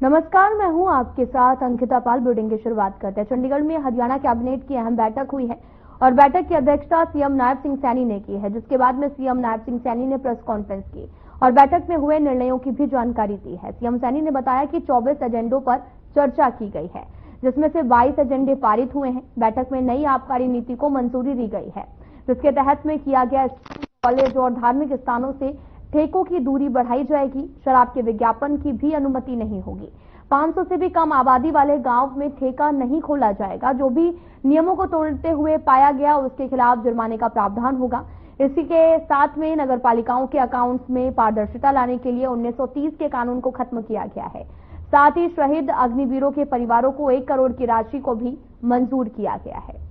नमस्कार, मैं हूं आपके साथ अंकिता पाल। बुलेटिन की शुरुआत करते हैं। चंडीगढ़ में हरियाणा कैबिनेट की अहम बैठक हुई है और बैठक की अध्यक्षता सीएम नायब सिंह सैनी ने की है, जिसके बाद में सीएम नायब सिंह सैनी ने प्रेस कॉन्फ्रेंस की और बैठक में हुए निर्णयों की भी जानकारी दी है। सीएम सैनी ने बताया कि 24 एजेंडों पर चर्चा की गई है, जिसमें से 22 एजेंडे पारित हुए हैं। बैठक में नई आबकारी नीति को मंजूरी दी गई है, जिसके तहत में किया गया कॉलेज और धार्मिक स्थानों से ठेकों की दूरी बढ़ाई जाएगी। शराब के विज्ञापन की भी अनुमति नहीं होगी। 500 से भी कम आबादी वाले गांव में ठेका नहीं खोला जाएगा। जो भी नियमों को तोड़ते हुए पाया गया उसके खिलाफ जुर्माने का प्रावधान होगा। इसी के साथ में नगरपालिकाओं के अकाउंट्स में पारदर्शिता लाने के लिए 1930 के कानून को खत्म किया गया है। साथ ही शहीद अग्निवीरों के परिवारों को 1 करोड़ की राशि को भी मंजूर किया गया है।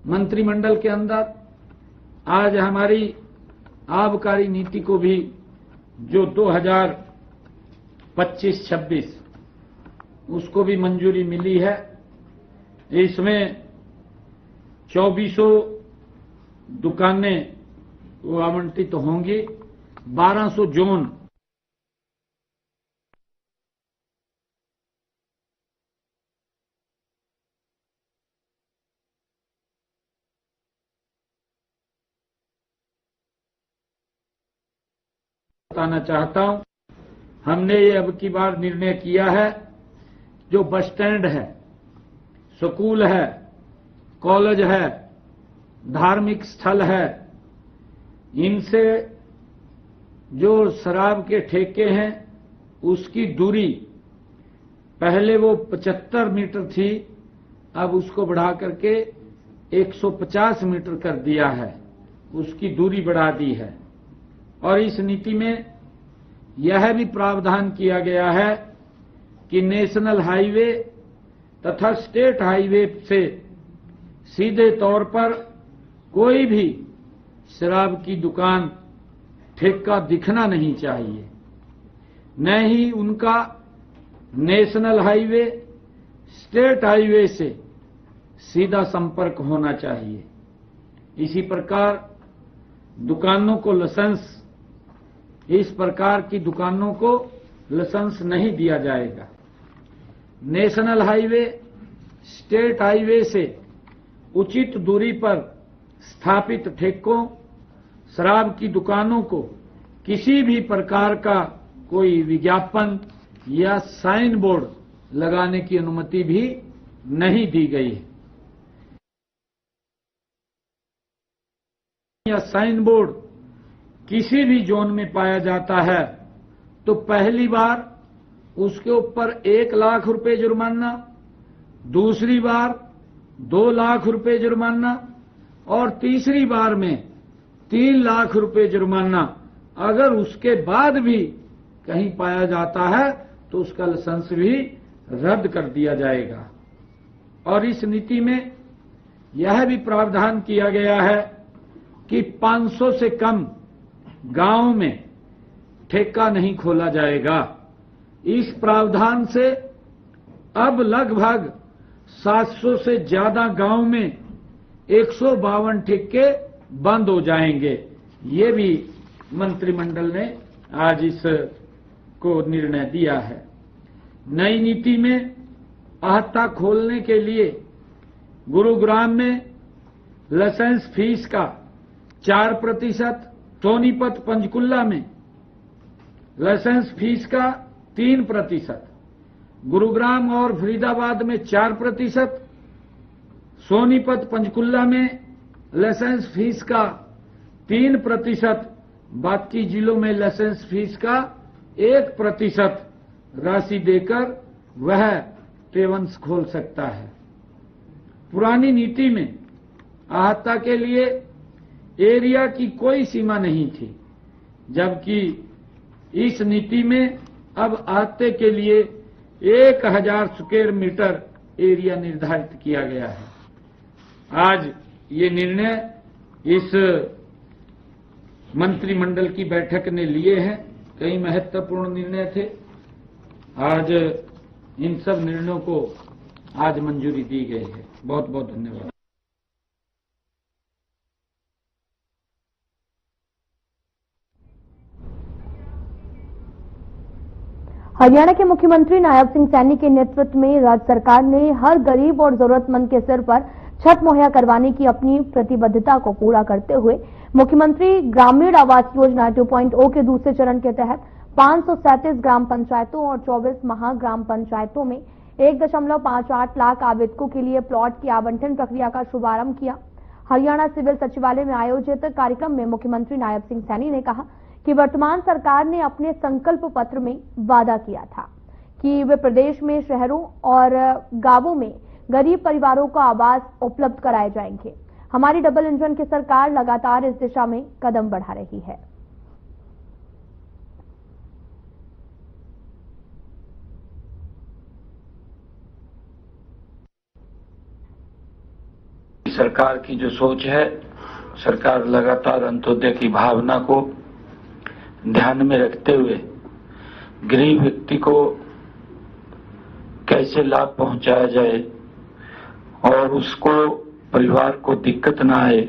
मंत्रिमंडल के अंदर आज हमारी आबकारी नीति को भी जो 2025-26 उसको भी मंजूरी मिली है। इसमें 2400 दुकानें वो आवंटित होंगी, 1200 जोन बताना चाहता हूं। हमने ये अब की बार निर्णय किया है, जो बस स्टैंड है, स्कूल है, कॉलेज है, धार्मिक स्थल है, इनसे जो शराब के ठेके हैं उसकी दूरी पहले वो 75 मीटर थी, अब उसको बढ़ा करके 150 मीटर कर दिया है। उसकी दूरी बढ़ा दी है। और इस नीति में यह भी प्रावधान किया गया है कि नेशनल हाईवे तथा स्टेट हाईवे से सीधे तौर पर कोई भी शराब की दुकान ठेका दिखना नहीं चाहिए, न ही उनका नेशनल हाईवे स्टेट हाईवे से सीधा संपर्क होना चाहिए। इसी प्रकार दुकानों को लाइसेंस, इस प्रकार की दुकानों को लाइसेंस नहीं दिया जाएगा। नेशनल हाईवे, स्टेट हाईवे से उचित दूरी पर स्थापित ठेकों, शराब की दुकानों को किसी भी प्रकार का कोई विज्ञापन या साइन बोर्ड लगाने की अनुमति भी नहीं दी गई है। या साइन बोर्ड किसी भी जोन में पाया जाता है तो पहली बार उसके ऊपर 1 लाख रुपए जुर्माना, दूसरी बार 2 लाख रुपए जुर्माना और तीसरी बार में 3 लाख रुपए जुर्माना। अगर उसके बाद भी कहीं पाया जाता है तो उसका लाइसेंस भी रद्द कर दिया जाएगा। और इस नीति में यह भी प्रावधान किया गया है कि 500 से कम गांव में ठेका नहीं खोला जाएगा। इस प्रावधान से अब लगभग 700 से ज्यादा गांव में 152 ठेके बंद हो जाएंगे। ये भी मंत्रिमंडल ने आज इस को निर्णय दिया है। नई नीति में आहता खोलने के लिए गुरुग्राम में लाइसेंस फीस का 4%, सोनीपत पंचकुला में लाइसेंस फीस का 3%, गुरुग्राम और फरीदाबाद में 4%, सोनीपत पंचकुला में लाइसेंस फीस का 3%, बाकी जिलों में लाइसेंस फीस का 1% राशि देकर वह ट्रेवल्स खोल सकता है। पुरानी नीति में आहता के लिए एरिया की कोई सीमा नहीं थी, जबकि इस नीति में अब आहते के लिए 1000 स्क्वायर मीटर एरिया निर्धारित किया गया है। आज ये निर्णय इस मंत्रिमंडल की बैठक ने लिए हैं। कई महत्वपूर्ण निर्णय थे। आज इन सब निर्णयों को आज मंजूरी दी गई है। बहुत बहुत धन्यवाद। हरियाणा के मुख्यमंत्री नायब सिंह सैनी के नेतृत्व में राज्य सरकार ने हर गरीब और जरूरतमंद के सिर पर छत मुहैया करवाने की अपनी प्रतिबद्धता को पूरा करते हुए मुख्यमंत्री ग्रामीण आवास योजना 2.0 के दूसरे चरण के तहत 537 ग्राम पंचायतों और 24 महाग्राम पंचायतों में 1.58 लाख आवेदकों के लिए प्लॉट की आवंटन प्रक्रिया का शुभारंभ किया। हरियाणा सिविल सचिवालय में आयोजित कार्यक्रम में मुख्यमंत्री नायब सिंह सैनी ने कहा कि वर्तमान सरकार ने अपने संकल्प पत्र में वादा किया था कि वे प्रदेश में शहरों और गांवों में गरीब परिवारों को आवास उपलब्ध कराए जाएंगे। हमारी डबल इंजन की सरकार लगातार इस दिशा में कदम बढ़ा रही है। सरकार की जो सोच है, सरकार लगातार अंत्योदय की भावना को ध्यान में रखते हुए गरीब व्यक्ति को कैसे लाभ पहुंचाया जाए और उसको परिवार को दिक्कत ना आए,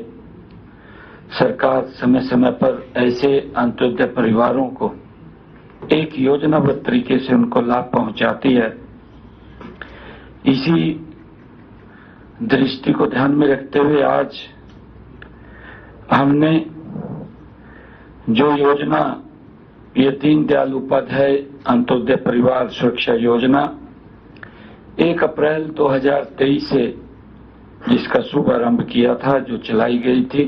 सरकार समय समय पर ऐसे अंत्योदय परिवारों को एक योजनाबद्ध तरीके से उनको लाभ पहुंचाती है। इसी दृष्टि को ध्यान में रखते हुए आज हमने जो योजना ये दीनदयाल उपाध्याय अंत्योदय परिवार सुरक्षा योजना 1 अप्रैल 2023 से जिसका शुभारंभ किया था, जो चलाई गई थी,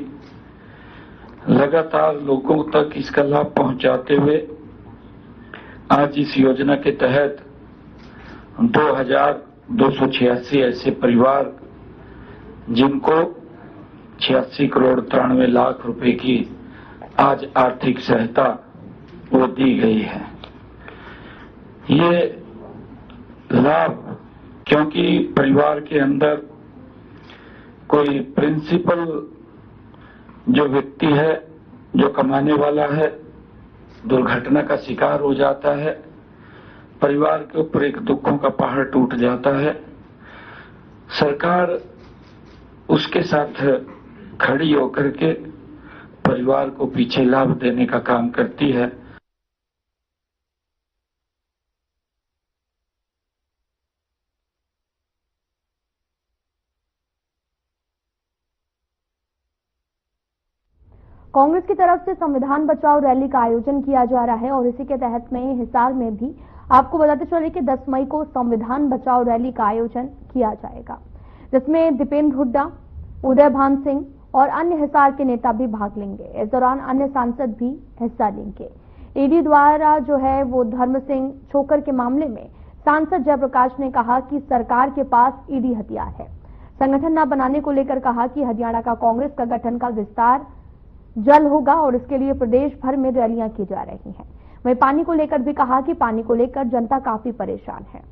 लगातार लोगों तक इसका लाभ पहुंचाते हुए आज इस योजना के तहत 2286 ऐसे परिवार जिनको 86 करोड़ 93 लाख रुपए की आज आर्थिक सहायता वो दी गई है। ये लाभ क्योंकि परिवार के अंदर कोई प्रिंसिपल जो व्यक्ति है, जो कमाने वाला है, दुर्घटना का शिकार हो जाता है, परिवार के ऊपर एक दुखों का पहाड़ टूट जाता है, सरकार उसके साथ खड़ी होकर के परिवार को पीछे लाभ देने का काम करती है। कांग्रेस की तरफ से संविधान बचाओ रैली का आयोजन किया जा रहा है और इसी के तहत में हिसार में भी आपको बताते चले कि 10 मई को संविधान बचाओ रैली का आयोजन किया जाएगा, जिसमें दीपेंद्र हुड्डा, उदय भान सिंह और अन्य हिसार के नेता भी भाग लेंगे। इस दौरान अन्य सांसद भी हिस्सा लेंगे। ईडी द्वारा जो है वो धर्म सिंह छोकर के मामले में सांसद जयप्रकाश ने कहा कि सरकार के पास ईडी हथियार है। संगठन न बनाने को लेकर कहा कि हरियाणा का कांग्रेस का गठन का विस्तार जल्द होगा और इसके लिए प्रदेश भर में रैलियां की जा रही हैं। वहीं पानी को लेकर भी कहा कि पानी को लेकर जनता काफी परेशान है।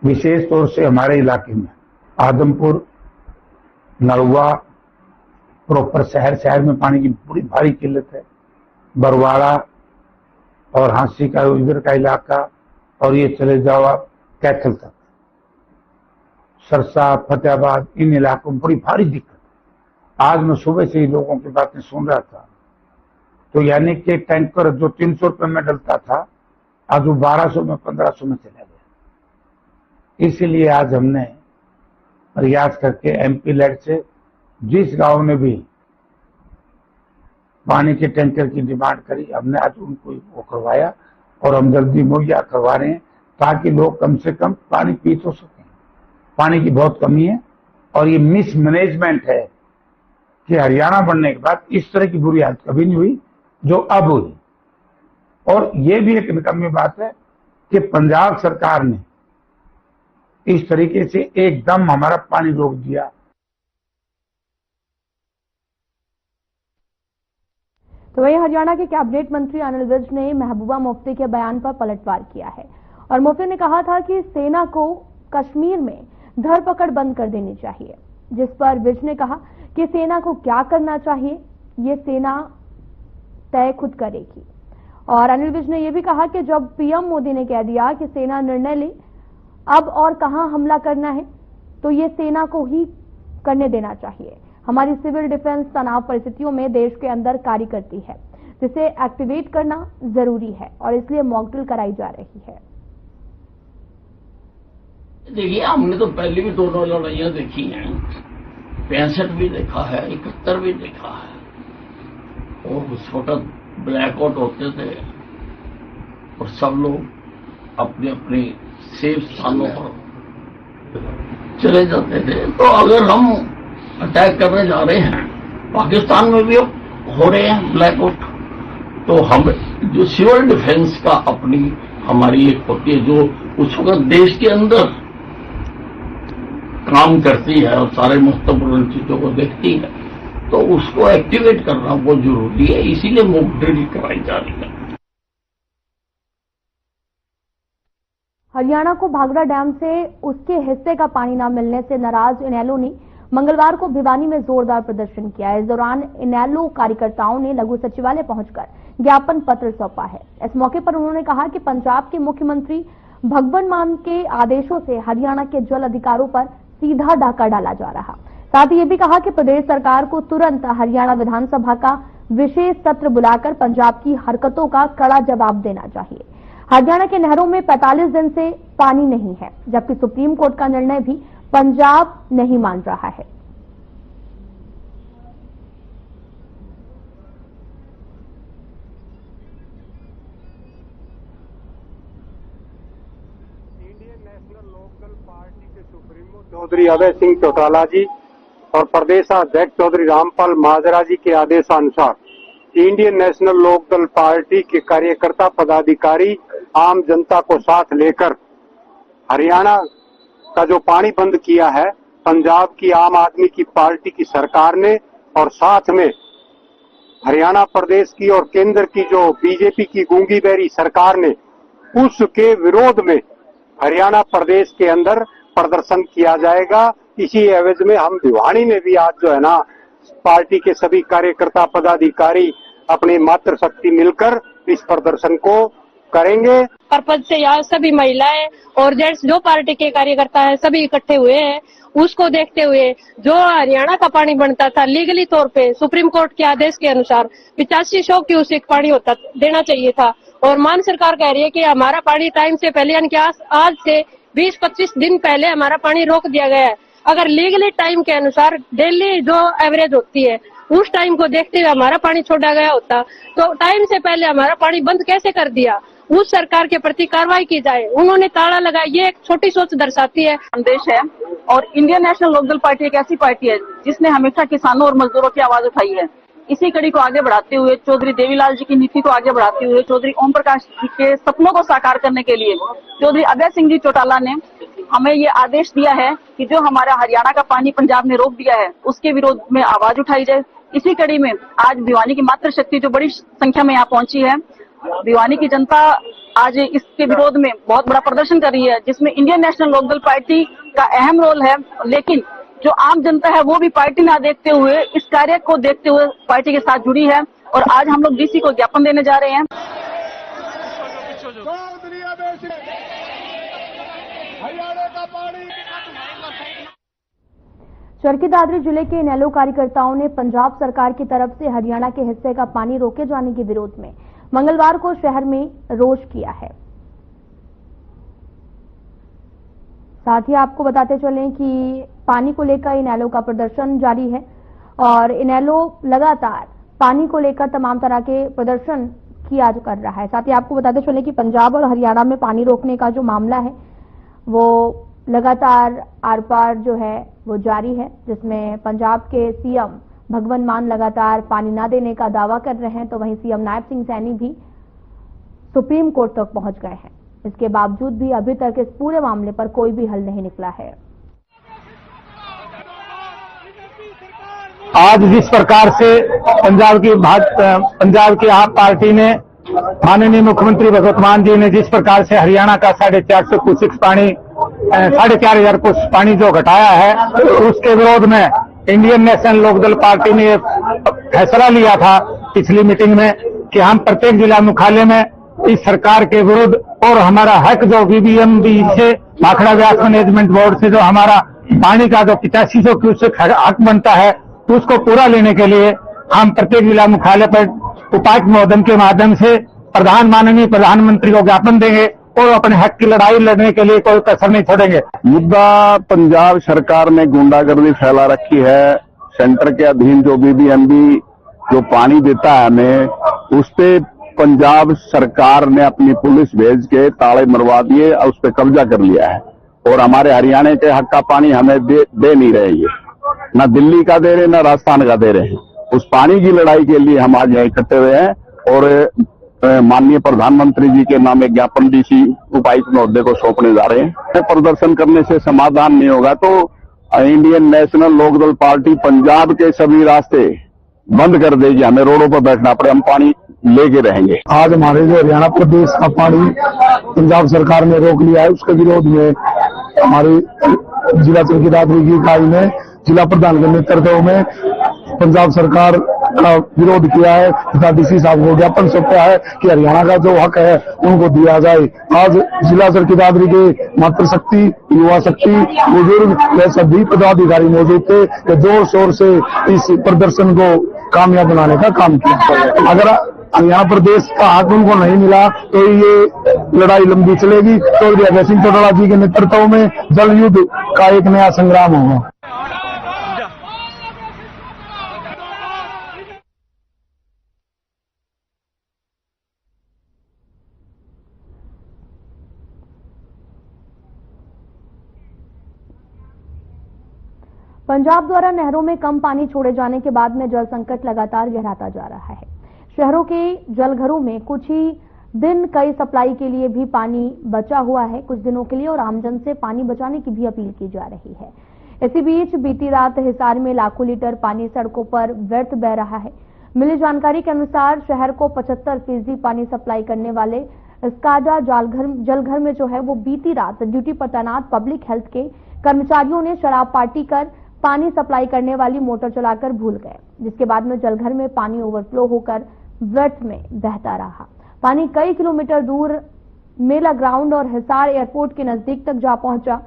विशेष तौर से हमारे इलाके में आदमपुर, नलवा, प्रॉपर शहर में पानी की बड़ी भारी किल्लत है। बरवाड़ा और हांसी का इधर का इलाका और ये चले जाओ आप कैथल तक, सरसा, फतेहाबाद, इन इलाकों में बड़ी भारी दिक्कत। आज मैं सुबह से ही लोगों की बातें सुन रहा था, तो यानी कि टैंकर जो 300 रुपए में डलता था आज वो 1200 में 1500 में चला गया। इसीलिए आज हमने प्रयास करके एमपी लेड से जिस गांव में भी पानी के टैंकर की डिमांड करी, हमने आज उनको वो करवाया और हम जल्दी मुहैया करवा रहे हैं ताकि लोग कम से कम पानी पी तो सकें। पानी की बहुत कमी है और ये मिसमैनेजमेंट है कि हरियाणा बनने के बाद इस तरह की बुरी हालत कभी नहीं हुई जो अब हुई। और ये भी एक निकम्मी बात है कि पंजाब सरकार ने इस तरीके से एकदम हमारा पानी रोक दिया। तो वही हरियाणा के कैबिनेट मंत्री अनिल विज ने महबूबा मुफ्ती के बयान पर पलटवार किया है और मुफ्ती ने कहा था कि सेना को कश्मीर में धरपकड़ बंद कर देनी चाहिए, जिस पर विज ने कहा कि सेना को क्या करना चाहिए ये सेना तय खुद करेगी। और अनिल विज ने यह भी कहा कि जब पीएम मोदी ने कह दिया कि सेना निर्णय ले अब और कहां हमला करना है, तो ये सेना को ही करने देना चाहिए। हमारी सिविल डिफेंस तनाव परिस्थितियों में देश के अंदर कार्य करती है। जिसे एक्टिवेट करना जरूरी है और इसलिए मॉक ड्रिल कराई जा रही है। देखिए, हमने तो पहले भी दोनों लड़ाइयां देखी हैं, 65 भी देखा है, 71 भी देखा है। और छोटा ब्लैकआउट होते थे और सब लोग अपने अपने सेफ स्थानों पर चले जाते थे। तो अगर हम अटैक करने जा रहे हैं, पाकिस्तान में भी अब हो रहे हैं ब्लैकआउट, तो हम जो सिविल डिफेंस का अपनी हमारी एक होती है जो उस वक्त देश के अंदर काम करती है और सारे महत्वपूर्ण चीजों को देखती है, तो उसको एक्टिवेट करना बहुत जरूरी है, इसीलिए मॉक ड्रिल कराई जा रही है। हरियाणा को भाखड़ा डैम से उसके हिस्से का पानी न मिलने से नाराज इनेलो ने मंगलवार को भिवानी में जोरदार प्रदर्शन किया। इस दौरान इनेलो कार्यकर्ताओं ने लघु सचिवालय पहुंचकर ज्ञापन पत्र सौंपा है। इस मौके पर उन्होंने कहा कि पंजाब के मुख्यमंत्री भगवंत मान के आदेशों से हरियाणा के जल अधिकारों पर सीधा डाका डाला जा रहा। साथ ही ये भी कहा कि प्रदेश सरकार को तुरंत हरियाणा विधानसभा का विशेष सत्र बुलाकर पंजाब की हरकतों का कड़ा जवाब देना चाहिए। हरियाणा के नहरों में 45 दिन से पानी नहीं है, जबकि सुप्रीम कोर्ट का निर्णय भी पंजाब नहीं मान रहा है। इंडियन नेशनल लोकदल पार्टी के सुप्रीमो चौधरी अभय सिंह चौटाला जी और प्रदेशाध्यक्ष चौधरी रामपाल महाजरा जी के आदेशानुसार इंडियन नेशनल लोकदल पार्टी के कार्यकर्ता पदाधिकारी आम जनता को साथ लेकर हरियाणा का जो पानी बंद किया है पंजाब की आम आदमी की पार्टी की सरकार ने, और साथ में हरियाणा प्रदेश की और केंद्र की जो बीजेपी की गूंगी बहरी सरकार ने, उसके विरोध में हरियाणा प्रदेश के अंदर प्रदर्शन किया जाएगा। इसी एवज में हम भिवानी में भी आज जो है ना पार्टी के सभी कार्यकर्ता पदाधिकारी अपनी मात्र शक्ति मिलकर इस प्रदर्शन को करेंगे। पर्पज से यहाँ सभी महिलाएं और जेंट्स जो पार्टी के कार्यकर्ता हैं सभी इकट्ठे हुए हैं। उसको देखते हुए जो हरियाणा का पानी बनता था लीगली तौर पे सुप्रीम कोर्ट के आदेश के अनुसार 8500 क्यूसेक पानी होता देना चाहिए था, और मान सरकार कह रही है कि हमारा पानी टाइम से पहले यानी कि आज से 20-25 दिन पहले हमारा पानी रोक दिया गया है। अगर लीगली टाइम के अनुसार डेली जो एवरेज होती है उस टाइम को देखते हुए हमारा पानी छोड़ा गया होता, तो टाइम से पहले हमारा पानी बंद कैसे कर दिया? उस सरकार के प्रति कार्रवाई की जाए। उन्होंने ताला लगाया, ये एक छोटी सोच दर्शाती है। संदेश है। और इंडियन नेशनल लोकदल पार्टी एक ऐसी पार्टी है जिसने हमेशा किसानों और मजदूरों की आवाज उठाई है। इसी कड़ी को आगे बढ़ाते हुए, चौधरी देवीलाल जी की नीति को आगे बढ़ाते हुए, चौधरी ओम प्रकाश जी के सपनों को साकार करने के लिए चौधरी अभय सिंह जी चौटाला ने हमें ये आदेश दिया है कि जो हमारा हरियाणा का पानी पंजाब ने रोक दिया है उसके विरोध में आवाज उठाई जाए। इसी कड़ी में आज भिवानी की मातृ शक्ति जो बड़ी संख्या में यहाँ पहुंची है, भिवानी की जनता आज इसके विरोध में बहुत बड़ा प्रदर्शन कर रही है, जिसमें इंडियन नेशनल लोकदल पार्टी का अहम रोल है। लेकिन जो आम जनता है वो भी पार्टी ना देखते हुए, इस कार्य को देखते हुए पार्टी के साथ जुड़ी है, और आज हम लोग डीसी को ज्ञापन देने जा रहे हैं। चरखी दादरी जिले के इनेलो कार्यकर्ताओं ने पंजाब सरकार की तरफ से हरियाणा के हिस्से का पानी रोके जाने के विरोध में मंगलवार को शहर में रोष किया है। साथ ही आपको बताते चलें कि पानी को लेकर इनेलो का प्रदर्शन जारी है और इनेलो लगातार पानी को लेकर तमाम तरह के प्रदर्शन किया कर रहा है। साथ ही आपको बताते चलें कि पंजाब और हरियाणा में पानी रोकने का जो मामला है वो लगातार आर पार जो है वो जारी है, जिसमें पंजाब के सीएम भगवंत मान लगातार पानी न देने का दावा कर रहे हैं, तो वहीं सीएम नायब सिंह सैनी भी सुप्रीम कोर्ट तक पहुंच गए हैं। इसके बावजूद भी अभी तक इस पूरे मामले पर कोई भी हल नहीं निकला है। आज जिस प्रकार से पंजाब की आप पार्टी ने, माननीय मुख्यमंत्री भगवंत मान जी ने जिस प्रकार से हरियाणा का 450 क्यूसेक पानी 4,500 क्यूसेक पानी जो घटाया है, उसके विरोध में इंडियन नेशनल लोकदल पार्टी ने फैसला लिया था पिछली मीटिंग में कि हम प्रत्येक जिला मुख्यालय में इस सरकार के विरुद्ध और हमारा हक जो बीबीएमबी से भाखड़ा व्यास मैनेजमेंट बोर्ड से जो हमारा पानी का जो 8500 क्यूसेक हक बनता है उसको पूरा लेने के लिए हम प्रत्येक जिला मुख्यालय पर उपायुक्त महोदय के माध्यम से माननीय प्रधानमंत्री को ज्ञापन देंगे और अपने हक की लड़ाई लड़ने के लिए कोई कसर नहीं छोड़ेंगे। मुद्दा पंजाब सरकार ने गुंडागर्दी फैला रखी है। सेंटर के अधीन जो बीबीएमबी जो पानी देता है हमें, उस पे पंजाब सरकार ने अपनी पुलिस भेज के ताले मरवा दिए और उस पर कब्जा कर लिया है और हमारे हरियाणा के हक का पानी हमें दे नहीं रहे। ये न दिल्ली का दे रहे न राजस्थान का दे रहे हैं। उस पानी की लड़ाई के लिए हम आज यहाँ इकट्ठे हुए हैं और माननीय प्रधानमंत्री जी के नाम एक ज्ञापन डीसी उपायुक्त महोदय को सौंपने जा रहे हैं। प्रदर्शन करने से समाधान नहीं होगा तो Indian National Lokdal Party Punjab के सभी रास्ते बंद कर देगी। हमें रोडों पर बैठना पड़े, हम पानी लेके रहेंगे। आज हमारे जो हरियाणा प्रदेश का पानी पंजाब सरकार ने रोक लिया है, उसके विरोध में हमारी जिला चौकीदारी की इकाई ने जिला प्रधान के नेतृत्व में पंजाब सरकार का विरोध किया है तथा डीसी साहब को ज्ञापन सौंपा है कि हरियाणा का जो हक है उनको दिया जाए। आज जिला चौकीदारी के मातृशक्ति, युवा शक्ति, बुजुर्ग ये सभी पदाधिकारी मौजूद थे कि जोर शोर से इस प्रदर्शन को कामयाब बनाने का काम किया। अगर हरियाणा प्रदेश का हक उनको नहीं मिला तो ये लड़ाई लंबी चलेगी। चौधरी अभय सिंह चौटाला जी के नेतृत्व में जल युद्ध का एक नया संग्राम होगा। पंजाब द्वारा नहरों में कम पानी छोड़े जाने के बाद में जल संकट लगातार गहराता जा रहा है। शहरों के जलघरों में कुछ ही दिन कई सप्लाई के लिए भी पानी बचा हुआ है कुछ दिनों के लिए और आमजन से पानी बचाने की भी अपील की जा रही है। इसी बीच बीती रात हिसार में लाखों लीटर पानी सड़कों पर व्यर्थ बह रहा है। मिली जानकारी के अनुसार शहर को 75% पानी सप्लाई करने वाले स्काडा जलघर में जो है वो बीती रात ड्यूटी पर तैनात पब्लिक हेल्थ के कर्मचारियों ने शराब पार्टी कर पानी सप्लाई करने वाली मोटर चलाकर भूल गए, जिसके बाद में जलघर में पानी ओवरफ्लो होकर व्यर्थ में बहता रहा। पानी कई किलोमीटर दूर मेला ग्राउंड और हिसार एयरपोर्ट के नजदीक तक जा पहुंचा।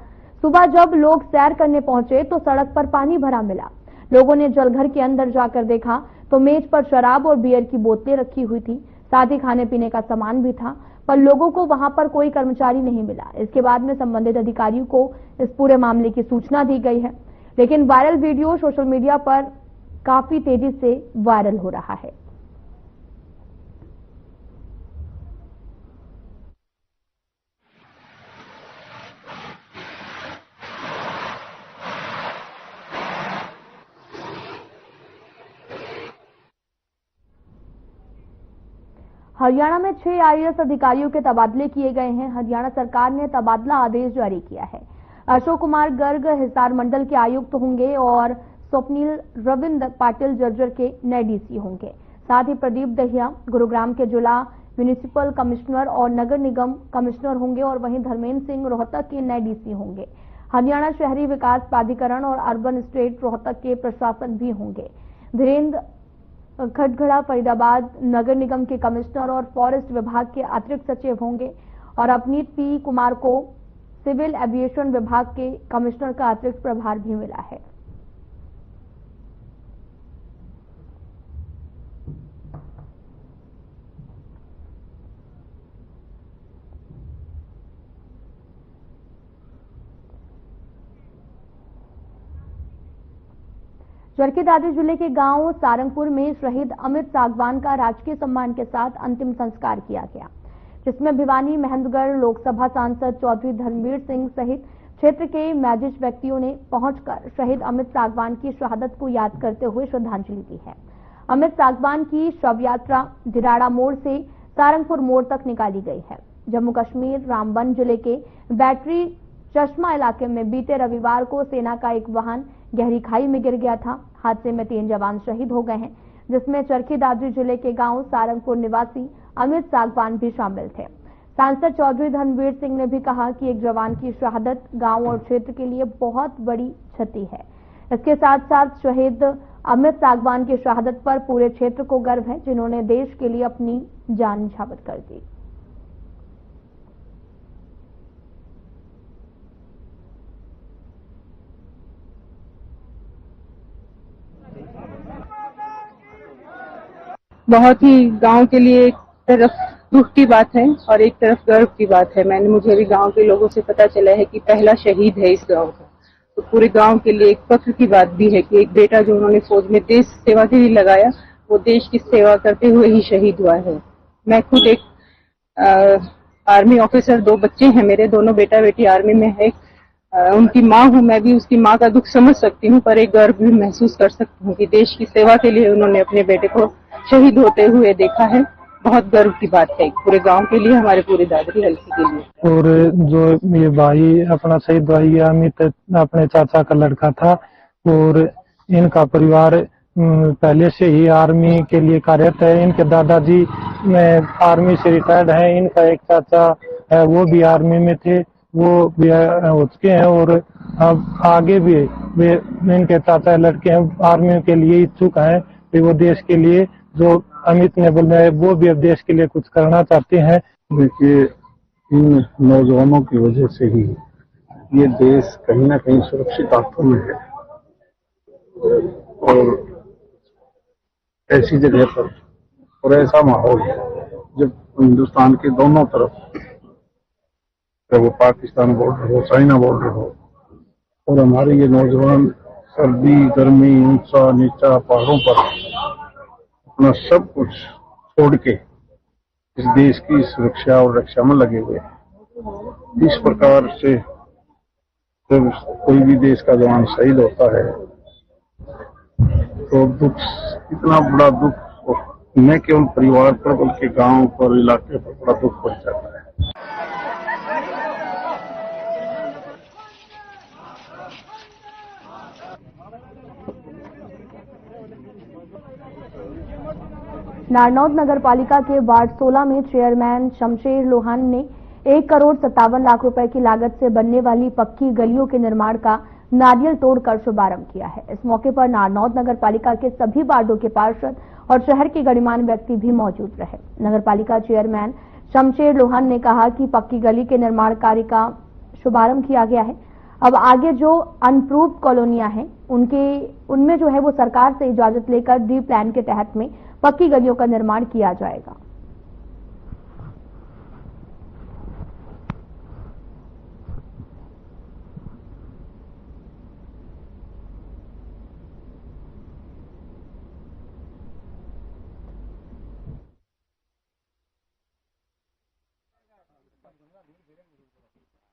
सुबह जब लोग सैर करने पहुंचे तो सड़क पर पानी भरा मिला। लोगों ने जलघर के अंदर जाकर देखा तो मेज पर शराब और बियर की बोतलें रखी हुई थी, साथ ही खाने पीने का सामान भी था, पर लोगों को वहां पर कोई कर्मचारी नहीं मिला। इसके बाद में संबंधित अधिकारियों को इस पूरे मामले की सूचना दी गई है, लेकिन वायरल वीडियो सोशल मीडिया पर काफी तेजी से वायरल हो रहा है। हरियाणा में 6 आईएएस अधिकारियों के तबादले किए गए हैं। हरियाणा सरकार ने तबादला आदेश जारी किया है। अशोक कुमार गर्ग हिसार मंडल के आयुक्त होंगे और स्वप्निल रविंद्र पाटिल जर्जर के नए डीसी होंगे। साथ ही प्रदीप दहिया गुरुग्राम के जिला म्यूनिसिपल कमिश्नर और नगर निगम कमिश्नर होंगे और वहीं धर्मेंद्र सिंह रोहतक के नए डीसी होंगे। हरियाणा शहरी विकास प्राधिकरण और अर्बन स्टेट रोहतक के प्रशासक भी होंगे। धीरेन्द्र खटगड़ा फरीदाबाद नगर निगम के कमिश्नर और फॉरेस्ट विभाग के अतिरिक्त सचिव होंगे और अपनीत पी कुमार को सिविल एविएशन विभाग के कमिश्नर का अतिरिक्त प्रभार भी मिला है। चरखी दादरी जिले के गांव सारंगपुर में शहीद अमित सागवान का राजकीय सम्मान के साथ अंतिम संस्कार किया गया, जिसमें भिवानी महेंद्रगढ़ लोकसभा सांसद चौधरी धर्मवीर सिंह सहित क्षेत्र के मैजिज व्यक्तियों ने पहुंचकर शहीद अमित सागवान की शहादत को याद करते हुए श्रद्धांजलि दी है। अमित सागवान की शव यात्रा दिराड़ा मोड़ से सारंगपुर मोड़ तक निकाली गई है। जम्मू कश्मीर रामबन जिले के बैटरी चश्मा इलाके में बीते रविवार को सेना का एक वाहन गहरी खाई में गिर गया था। हादसे में 3 जवान शहीद हो गए हैं, जिसमें चरखी दादरी जिले के गांव सारंगपुर निवासी अमित सागवान भी शामिल थे। सांसद चौधरी धर्मवीर सिंह ने भी कहा कि एक जवान की शहादत गांव और क्षेत्र के लिए बहुत बड़ी क्षति है। इसके साथ साथ शहीद अमित सागवान की शहादत पर पूरे क्षेत्र को गर्व है, जिन्होंने देश के लिए अपनी जान न्यौछावर कर दी। बहुत ही गांव के लिए एक तरफ दुख की बात है और एक तरफ गर्व की बात है। मुझे भी गांव के लोगों से पता चला है कि पहला शहीद है इस गांव का, तो पूरे गांव के लिए एक फख्र की बात भी है कि एक बेटा जो उन्होंने फौज में देश सेवा के लिए लगाया, वो देश की सेवा करते हुए ही शहीद हुआ है। मैं खुद एक आर्मी ऑफिसर, 2 बच्चे हैं मेरे, दोनों बेटा बेटी आर्मी में है। उनकी माँ हूँ, मैं भी उसकी माँ का दुख समझ सकती हूँ, पर एक गर्व भी महसूस कर सकती हूँ कि देश की सेवा के लिए उन्होंने अपने बेटे को शहीद होते हुए देखा है। बहुत गर्व की बात है पूरे गांव के लिए, हमारे पूरे दादरी हल्के के लिए। और जो ये भाई अपना शहीद भाई अमित अपने चाचा का लड़का था और इनका परिवार पहले से ही आर्मी के लिए कार्यरत है। इनके दादाजी में आर्मी से रिटायर्ड हैं। इनका एक चाचा है वो भी आर्मी में थे, वो भी हो चुके हैं और अब आगे भी वे इनके चाचा लड़के हैं आर्मी के लिए इच्छुक हैं कि वो देश के लिए, जो अमित ने बोला है, वो भी अब देश के लिए कुछ करना चाहते हैं। देखिए, इन नौजवानों की वजह से ही ये देश कहीं ना कहीं सुरक्षित हाथों में है और ऐसी जगह पर और ऐसा माहौल जब हिंदुस्तान के दोनों तरफ, चाहे वो पाकिस्तान बॉर्डर हो, चाइना बॉर्डर हो, और हमारे ये नौजवान सर्दी गर्मी ऊंचा नीचा पहाड़ों पर अपना सब कुछ छोड़ के इस देश की सुरक्षा और रक्षा में लगे हुए हैं। इस प्रकार से जब कोई भी देश का जवान शहीद होता है तो दुख, इतना बड़ा दुख न केवल परिवार पर बल्कि गांव पर, इलाके पर बड़ा दुख पड़ जाता है। नारनौद नगर पालिका के वार्ड 16 में चेयरमैन शमशेर लोहान ने 1,57,00,000 रुपए की लागत से बनने वाली पक्की गलियों के निर्माण का नारियल तोड़कर शुभारंभ किया है। इस मौके पर नारनौद नगर पालिका के सभी वार्डों के पार्षद और शहर के गणमान्य व्यक्ति भी मौजूद रहे। नगर पालिका चेयरमैन शमशेर लोहान ने कहा कि पक्की गली के निर्माण कार्य का शुभारंभ किया गया है। अब आगे जो अनप्रूव कॉलोनियां हैं उनमें जो है वो सरकार से इजाजत लेकर डी प्लान के तहत में पक्की गलियों का निर्माण किया जाएगा।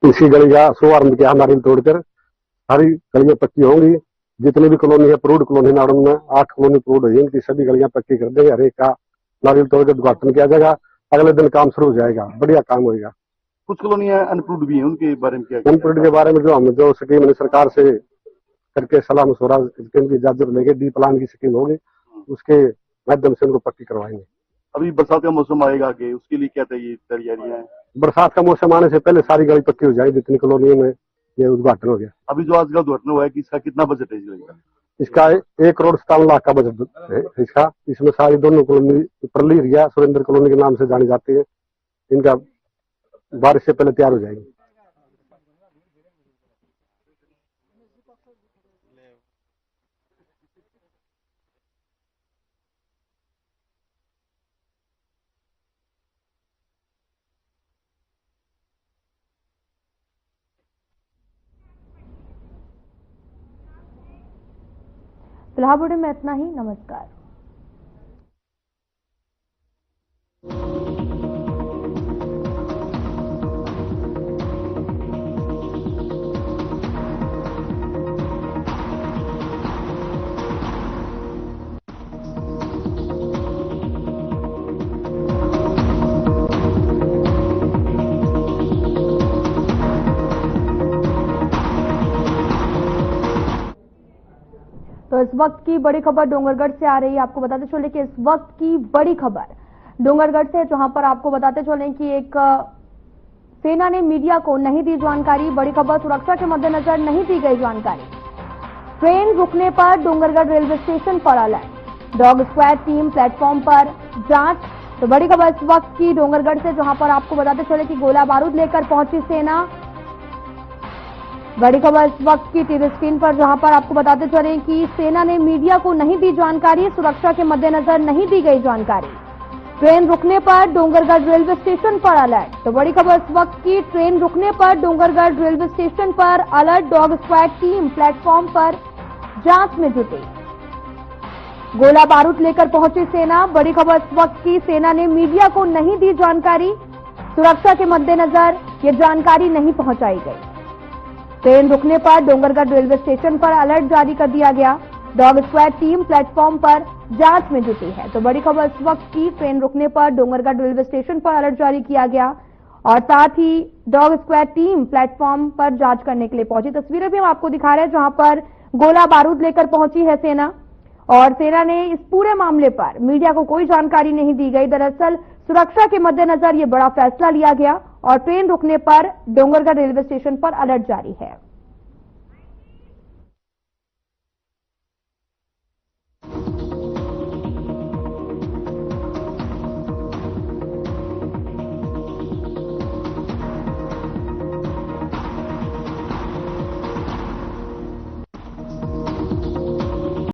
इसी गली का शुभारंभ किया, नारियल तोड़कर सारी गलियां पक्की होंगी। जितनी भी कॉलोनी है, प्रूड कॉलोनी नारन में 8 कॉलोनी प्रूड हो जाएंगी, सभी गलियां पक्की कर देंगे। हर एक का नारियल तोड़ के उद्घाटन किया जाएगा। अगले दिन काम शुरू हो जाएगा, बढ़िया काम होगा। कुछ कॉलोनियां अनप्रूव्ड भी हैं, उनके बारे में क्या? अनप्रूव्ड के बारे में जो स्कीम सरकार से करके सलाह मशवरा की इजाजत लेके डी प्लान की स्कीम होगी, उसके माध्यम से उनको पक्की करवाएंगे। अभी बरसात का मौसम आएगा आगे, उसके लिए क्या तैयारियां हैं? बरसात का मौसम आने से पहले सारी गली पक्की हो जाएगी, जितनी कॉलोनियों में ये उद्घाटन हो गया। अभी जो आज का उद्घाटन हुआ है कि इसका कितना बजट है इस गली का? इसका 1,57,00,000 का बजट है इसका। इसमें सारी दोनों कॉलोनी परली एरिया सुरेंद्र कॉलोनी के नाम से जानी जाती है, इनका बारिश से पहले तैयार हो जाएगी। फिलहाल बुलेटिन में इतना ही। नमस्कार। तो इस वक्त की बड़ी खबर डोंगरगढ़ से आ रही है। आपको बताते चले कि इस वक्त की बड़ी खबर डोंगरगढ़ से, जहां पर आपको बताते चले कि एक सेना ने मीडिया को नहीं दी जानकारी। बड़ी खबर, सुरक्षा के मद्देनजर नहीं दी गई जानकारी। ट्रेन रुकने पर डोंगरगढ़ रेलवे स्टेशन पर alert, dog squad team platform पर जांच। तो बड़ी खबर इस वक्त की डोंगरगढ़ से, जहां पर आपको बताते चले कि गोला बारूद लेकर पहुंची सेना। बड़ी खबर इस वक्त की टीवी स्क्रीन पर, जहां पर आपको बताते चलें कि सेना ने मीडिया को नहीं दी जानकारी, सुरक्षा के मद्देनजर नहीं दी गई जानकारी। ट्रेन रुकने पर डोंगरगढ़ रेलवे स्टेशन पर अलर्ट। तो बड़ी खबर इस वक्त की, ट्रेन रुकने पर डोंगरगढ़ रेलवे स्टेशन पर alert. Dog squad team platform पर जांच में जुटी। गोला बारूद लेकर पहुंची सेना। बड़ी खबर इस वक्त की, सेना ने मीडिया को नहीं दी जानकारी, सुरक्षा के मद्देनजर ये जानकारी नहीं पहुंचाई गई। ट्रेन रुकने पर डोंगरगढ़ रेलवे स्टेशन पर अलर्ट जारी कर दिया गया। डॉग स्क्वाड टीम प्लेटफॉर्म पर जांच में जुटी है। तो बड़ी खबर इस वक्त की, ट्रेन रुकने पर डोंगरगढ़ रेलवे स्टेशन पर अलर्ट जारी किया गया और साथ ही डॉग स्क्वाड टीम प्लेटफॉर्म पर जांच करने के लिए पहुंची। तस्वीरें भी हम आपको दिखा रहे हैं जहां पर गोला बारूद लेकर पहुंची है सेना, और सेना ने इस पूरे मामले पर मीडिया को कोई जानकारी नहीं दी गई। दरअसल सुरक्षा के मद्देनजर ये बड़ा फैसला लिया गया और ट्रेन रुकने पर डोंगरगढ़ रेलवे स्टेशन पर अलर्ट जारी है।